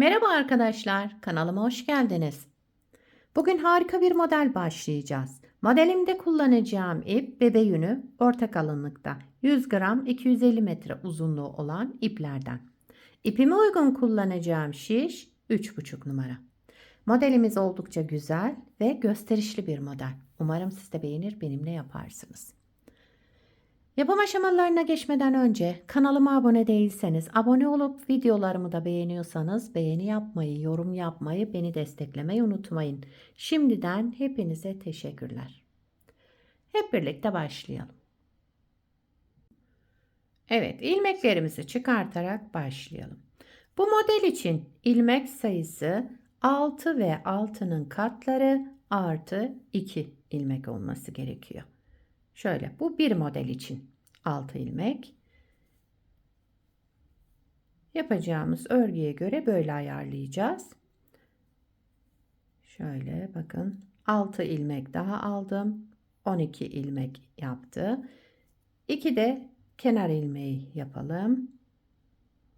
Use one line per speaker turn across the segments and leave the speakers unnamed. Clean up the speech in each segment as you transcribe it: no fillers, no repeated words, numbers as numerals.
Merhaba arkadaşlar, kanalıma hoş geldiniz. Bugün harika bir model başlayacağız. Modelimde kullanacağım ip bebe yünü orta kalınlıkta 100 gram 250 metre uzunluğu olan iplerden. İpime uygun kullanacağım şiş 3,5 numara. Modelimiz oldukça güzel ve gösterişli bir model. Umarım siz de beğenir benimle yaparsınız. Yapım aşamalarına geçmeden önce kanalıma abone değilseniz, abone olup videolarımı da beğeniyorsanız beğeni yapmayı, yorum yapmayı, beni desteklemeyi unutmayın. Şimdiden hepinize teşekkürler. Hep birlikte başlayalım. Evet, ilmeklerimizi çıkartarak başlayalım. Bu model için ilmek sayısı 6 ve 6'nın katları artı 2 ilmek olması gerekiyor. Şöyle, bu bir model için 6 ilmek. Yapacağımız örgüye göre böyle ayarlayacağız. Şöyle bakın 6 ilmek daha aldım. 12 ilmek yaptı. 2 de kenar ilmeği yapalım.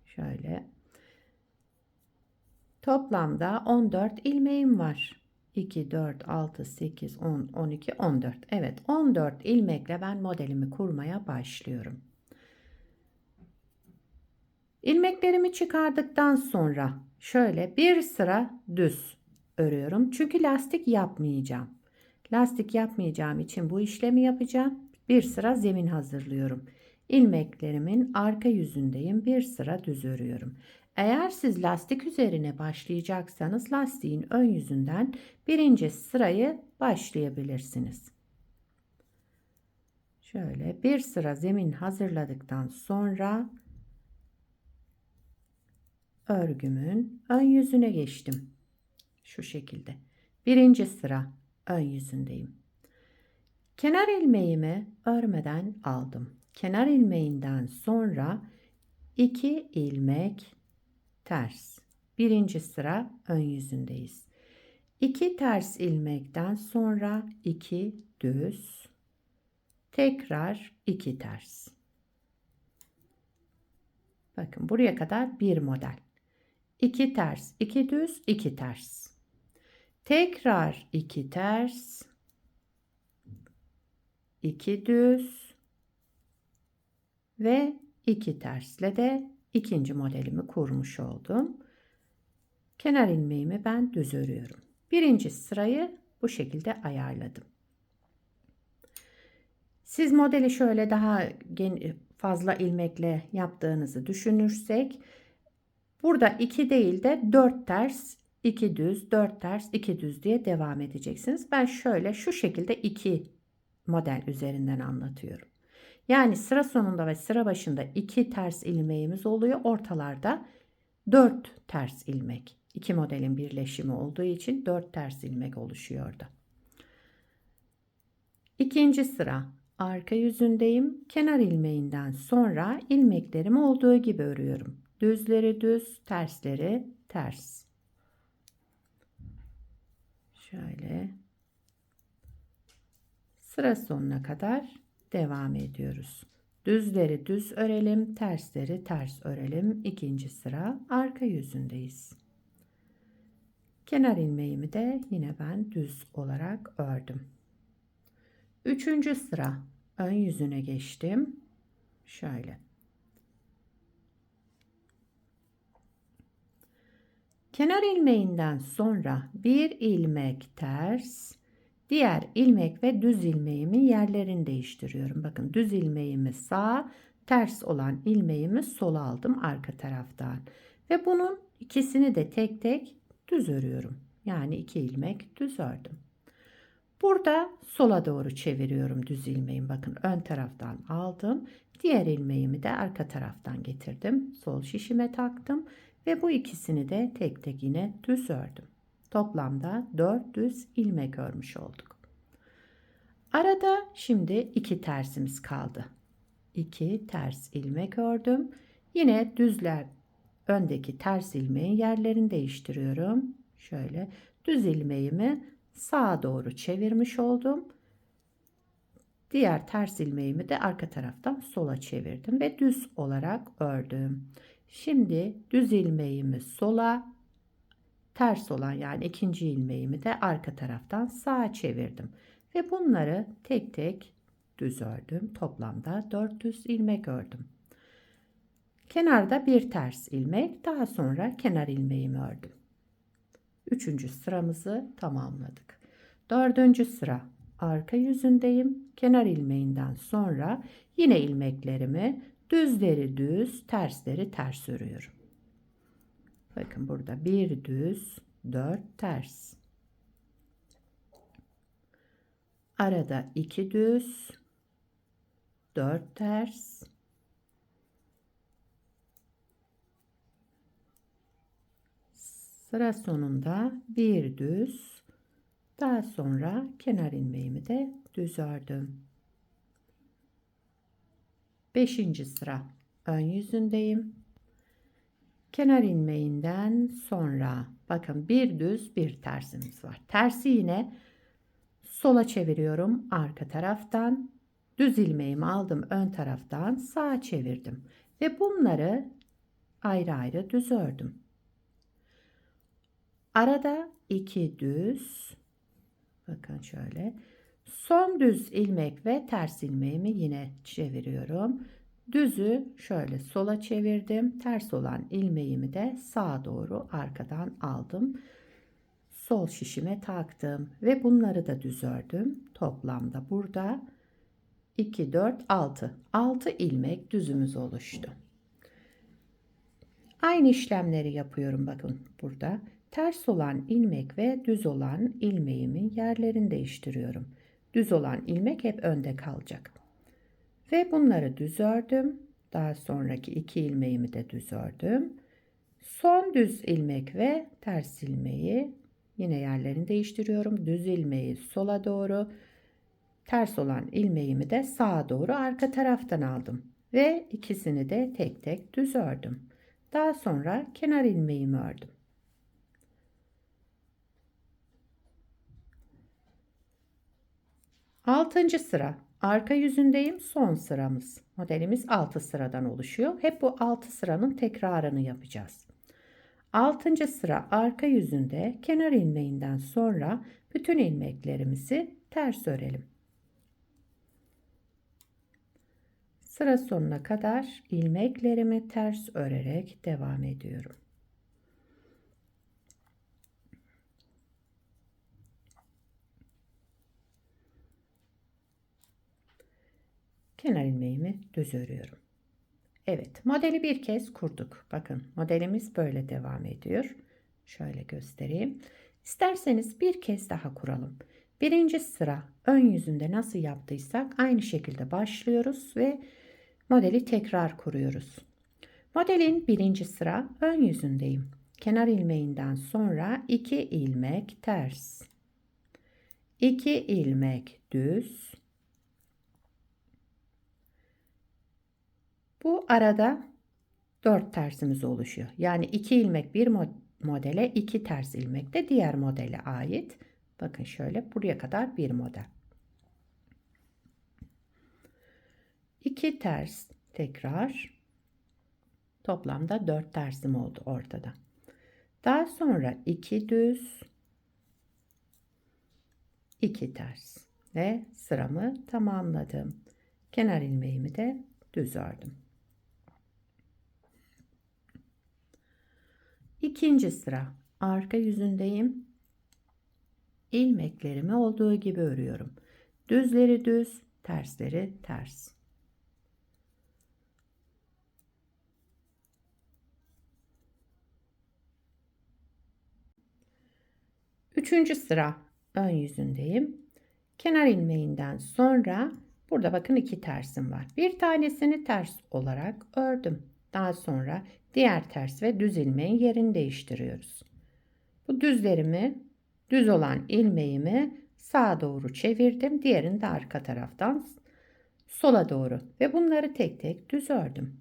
Şöyle. Toplamda 14 ilmeğim var. 2, 4, 6, 8, 10, 12, 14. Evet 14 ilmekle ben modelimi kurmaya başlıyorum. İlmeklerimi çıkardıktan sonra şöyle bir sıra düz örüyorum. Çünkü lastik yapmayacağım. Lastik yapmayacağım için bu işlemi yapacağım. Bir sıra zemin hazırlıyorum. İlmeklerimin arka yüzündeyim. Bir sıra düz örüyorum. Eğer siz lastik üzerine başlayacaksanız lastiğin ön yüzünden birinci sırayı başlayabilirsiniz. Şöyle bir sıra zemin hazırladıktan sonra örgümün ön yüzüne geçtim. Şu şekilde. Birinci sıra ön yüzündeyim. Kenar ilmeğimi örmeden aldım. Kenar ilmeğinden sonra 2 ilmek ters. Birinci sıra ön yüzündeyiz. 2 ters ilmekten sonra 2 düz. Tekrar 2 ters. Bakın buraya kadar bir model. 2 ters, 2 düz, 2 ters. Tekrar 2 ters, 2 düz ve 2 tersle de ikinci modelimi kurmuş oldum. Kenar ilmeğimi ben düz örüyorum. Birinci sırayı bu şekilde ayarladım. Siz modeli şöyle daha fazla ilmekle yaptığınızı düşünürsek burada 2 değil de 4 ters, 2 düz, 4 ters, 2 düz diye devam edeceksiniz. Ben şöyle şu şekilde 2 model üzerinden anlatıyorum. Yani sıra sonunda ve sıra başında 2 ters ilmeğimiz oluyor. Ortalarda 4 ters ilmek. 2 modelin birleşimi olduğu için 4 ters ilmek oluşuyor orada. İkinci sıra arka yüzündeyim. Kenar ilmeğinden sonra ilmeklerimi olduğu gibi örüyorum. Düzleri düz, tersleri ters. Şöyle sıra sonuna kadar devam ediyoruz. Düzleri düz örelim, tersleri ters örelim. İkinci sıra arka yüzündeyiz. Kenar ilmeğimi de yine ben düz olarak ördüm. Üçüncü sıra ön yüzüne geçtim. Şöyle. Kenar ilmeğinden sonra bir ilmek ters, diğer ilmek ve düz ilmeğimin yerlerini değiştiriyorum. Bakın düz ilmeğimi sağ, ters olan ilmeğimi sola aldım arka taraftan. Ve bunun ikisini de tek tek düz örüyorum. Yani 2 ilmek düz ördüm. Burada sola doğru çeviriyorum düz ilmeğimi. Bakın ön taraftan aldım. Diğer ilmeğimi de arka taraftan getirdim. Sol şişime taktım. Ve bu ikisini de tek tek yine düz ördüm. Toplamda 4 düz ilmek örmüş olduk. Arada şimdi 2 tersimiz kaldı. 2 ters ilmek ördüm. Yine düzler öndeki ters ilmeğin yerlerini değiştiriyorum. Şöyle düz ilmeğimi sağa doğru çevirmiş oldum. Diğer ters ilmeğimi de arka taraftan sola çevirdim ve düz olarak ördüm. Şimdi düz ilmeğimi sola, ters olan yani ikinci ilmeğimi de arka taraftan sağa çevirdim. Ve bunları tek tek düz ördüm. Toplamda 400 ilmek ördüm. Kenarda bir ters ilmek, daha sonra kenar ilmeğimi ördüm. Üçüncü sıramızı tamamladık. Dördüncü sıra arka yüzündeyim. Kenar ilmeğinden sonra yine ilmeklerimi düzleri düz, tersleri ters örüyorum. Bakın burada bir düz, 4 ters. Arada 2 düz, 4 ters. Sıra sonunda bir düz, daha sonra kenar ilmeğimi de düz ördüm. 5. sıra ön yüzündeyim. Kenar ilmeğinden sonra bakın bir düz bir tersimiz var. Tersi yine sola çeviriyorum arka taraftan. Düz ilmeğimi aldım ön taraftan sağa çevirdim. Ve bunları ayrı ayrı düz ördüm. Arada 2 düz. Bakın şöyle. Son düz ilmek ve ters ilmeğimi yine çeviriyorum. Düzü şöyle sola çevirdim. Ters olan ilmeğimi de sağa doğru arkadan aldım. Sol şişime taktım ve bunları da düz ördüm. Toplamda burada 2, 4, 6. 6 ilmek düzümüz oluştu. Aynı işlemleri yapıyorum bakın burada. Ters olan ilmek ve düz olan ilmeğimin yerini değiştiriyorum. Düz olan ilmek hep önde kalacak. Ve bunları düz ördüm. Daha sonraki 2 ilmeğimi de düz ördüm. Son düz ilmek ve ters ilmeği yine yerlerini değiştiriyorum. Düz ilmeği sola doğru, ters olan ilmeğimi de sağa doğru arka taraftan aldım. Ve ikisini de tek tek düz ördüm. Daha sonra kenar ilmeğimi ördüm. Altıncı sıra arka yüzündeyim, son sıramız. Modelimiz 6 sıradan oluşuyor. Hep bu 6 sıranın tekrarını yapacağız. 6. sıra arka yüzünde kenar ilmeğinden sonra bütün ilmeklerimizi ters örelim. Sıra sonuna kadar ilmeklerimi ters örerek devam ediyorum. Kenar ilmeğimi düz örüyorum. Evet, modeli bir kez kurduk. Bakın modelimiz böyle devam ediyor. Şöyle göstereyim. İsterseniz bir kez daha kuralım. Birinci sıra ön yüzünde nasıl yaptıysak aynı şekilde başlıyoruz ve modeli tekrar kuruyoruz. Modelin birinci sıra ön yüzündeyim. Kenar ilmeğinden sonra 2 ilmek ters, 2 ilmek düz. Bu arada 4 tersimiz oluşuyor. Yani 2 ilmek bir modele, 2 ters ilmek de diğer modele ait. Bakın şöyle buraya kadar bir model. 2 ters tekrar. Toplamda 4 tersim oldu ortada. Daha sonra 2 düz, 2 ters ve sıramı tamamladım. Kenar ilmeğimi de düz ördüm. İkinci sıra arka yüzündeyim. İlmeklerimi olduğu gibi örüyorum. Düzleri düz, tersleri ters. Üçüncü sıra ön yüzündeyim. Kenar ilmeğinden sonra burada bakın 2 tersim var. Bir tanesini ters olarak ördüm. Daha sonra diğer ters ve düz ilmeğin yerini değiştiriyoruz. Bu düzlerimi, düz olan ilmeğimi sağa doğru çevirdim. Diğerini de arka taraftan sola doğru ve bunları tek tek düz ördüm.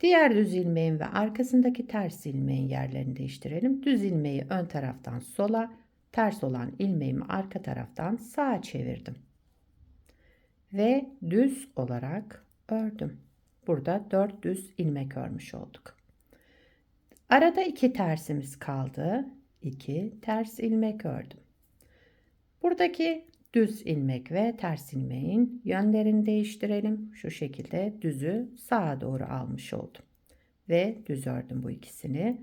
Diğer düz ilmeğin ve arkasındaki ters ilmeğin yerlerini değiştirelim. Düz ilmeği ön taraftan sola, ters olan ilmeğimi arka taraftan sağa çevirdim. Ve düz olarak ördüm. Burada 4 düz ilmek örmüş olduk. Arada 2 tersimiz kaldı. 2 ters ilmek ördüm. Buradaki düz ilmek ve ters ilmeğin yönlerini değiştirelim. Şu şekilde düzü sağa doğru almış oldum. Ve düz ördüm bu ikisini.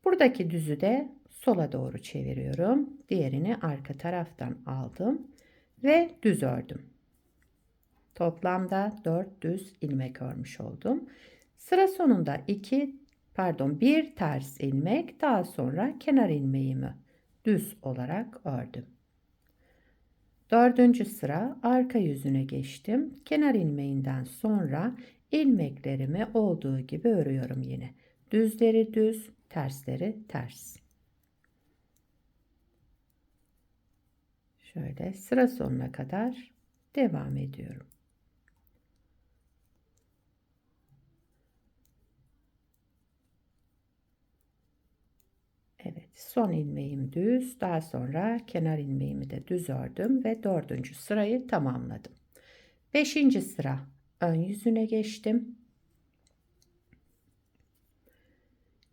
Buradaki düzü de sola doğru çeviriyorum. Diğerini arka taraftan aldım ve düz ördüm. Toplamda 4 düz ilmek örmüş oldum. Sıra sonunda bir ters ilmek, daha sonra kenar ilmeğimi düz olarak ördüm. Dördüncü sıra arka yüzüne geçtim. Kenar ilmeğinden sonra ilmeklerimi olduğu gibi örüyorum yine. Düzleri düz, tersleri ters. Şöyle sıra sonuna kadar devam ediyorum. Evet, son ilmeğim düz, daha sonra kenar ilmeğimi de düz ördüm ve dördüncü sırayı tamamladım. Beşinci sıra ön yüzüne geçtim.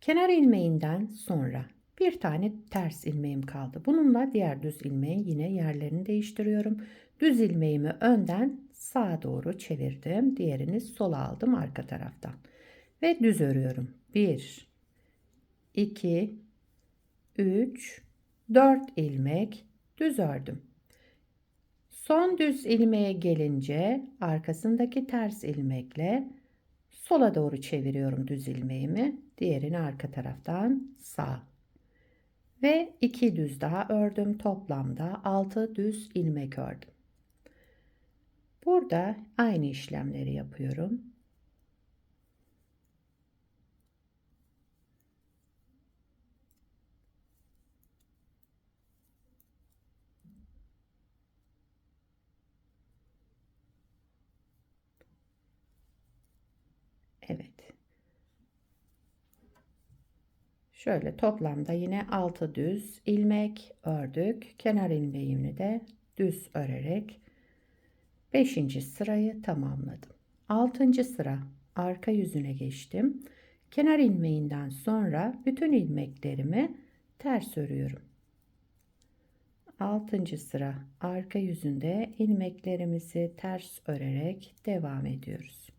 Kenar ilmeğinden sonra bir tane ters ilmeğim kaldı. Bununla diğer düz ilmeğin yine yerlerini değiştiriyorum. Düz ilmeğimi önden sağa doğru çevirdim. Diğerini sola aldım arka taraftan. Ve düz örüyorum. 1, 2, 3, 4 ilmek düz ördüm. Son düz ilmeğe gelince arkasındaki ters ilmekle sola doğru çeviriyorum düz ilmeğimi. Diğerini arka taraftan sağ. Ve 2 düz daha ördüm. Toplamda 6 düz ilmek ördüm. Burada aynı işlemleri yapıyorum. Evet. Şöyle toplamda yine 6 düz ilmek ördük. Kenar ilmeğini de düz örerek 5. sırayı tamamladım. 6. sıra arka yüzüne geçtim. Kenar ilmeğinden sonra bütün ilmeklerimi ters örüyorum. 6. sıra arka yüzünde ilmeklerimizi ters örerek devam ediyoruz.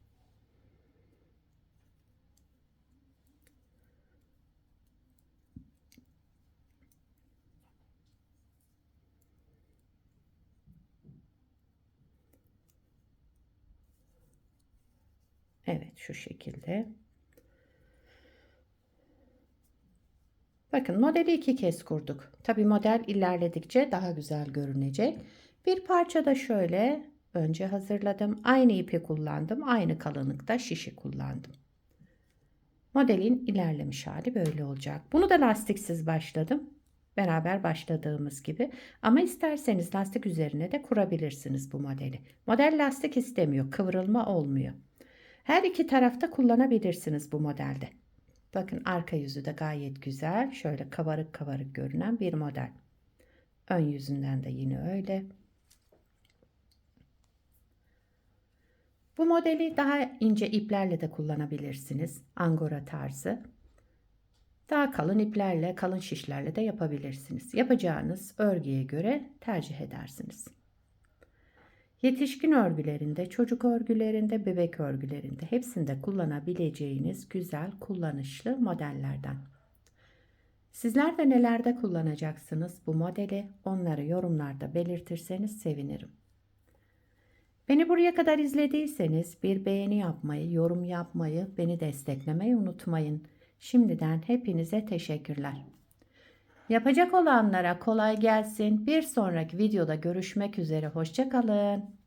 Evet, şu şekilde. Bakın modeli 2 kez kurduk. Tabi model ilerledikçe daha güzel görünecek. Bir parça da şöyle önce hazırladım. Aynı ipi kullandım. Aynı kalınlıkta şişi kullandım. Modelin ilerlemiş hali böyle olacak. Bunu da lastiksiz başladım. Beraber başladığımız gibi. Ama isterseniz lastik üzerine de kurabilirsiniz bu modeli. Model lastik istemiyor. Kıvrılma olmuyor. Her iki tarafta kullanabilirsiniz bu modelde. Bakın arka yüzü de gayet güzel. Şöyle kabarık kabarık görünen bir model. Ön yüzünden de yine öyle. Bu modeli daha ince iplerle de kullanabilirsiniz. Angora tarzı. Daha kalın iplerle, kalın şişlerle de yapabilirsiniz. Yapacağınız örgüye göre tercih edersiniz. Yetişkin örgülerinde, çocuk örgülerinde, bebek örgülerinde hepsinde kullanabileceğiniz güzel, kullanışlı modellerden. Sizler de nelerde kullanacaksınız bu modeli? Onları yorumlarda belirtirseniz sevinirim. Beni buraya kadar izlediyseniz bir beğeni yapmayı, yorum yapmayı, beni desteklemeyi unutmayın. Şimdiden hepinize teşekkürler. Yapacak olanlara kolay gelsin. Bir sonraki videoda görüşmek üzere. Hoşça kalın.